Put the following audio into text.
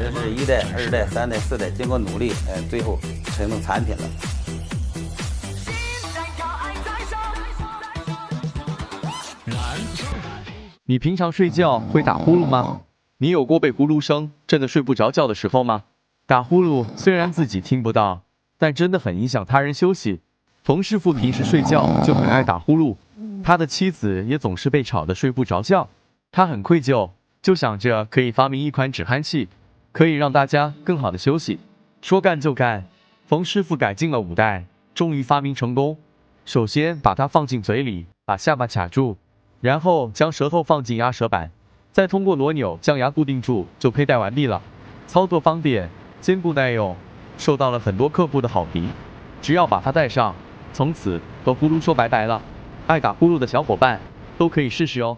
这是一代、二代、三代、四代，经过努力，最后成了产品了。你平常睡觉会打呼噜吗？你有过被呼噜声震得睡不着觉的时候吗？打呼噜虽然自己听不到，但真的很影响他人休息。冯师傅平时睡觉就很爱打呼噜，他的妻子也总是被吵得睡不着觉。他很愧疚，就想着可以发明一款止鼾器，可以让大家更好的休息。说干就干，冯师傅改进了5代，终于发明成功。首先把它放进嘴里，把下巴卡住，然后将舌头放进压舌板，再通过螺钮将牙固定住，就佩戴完毕了。操作方便，坚固耐用，受到了很多客户的好评。只要把它戴上，从此和呼噜说拜拜了。爱打呼噜的小伙伴都可以试试哦。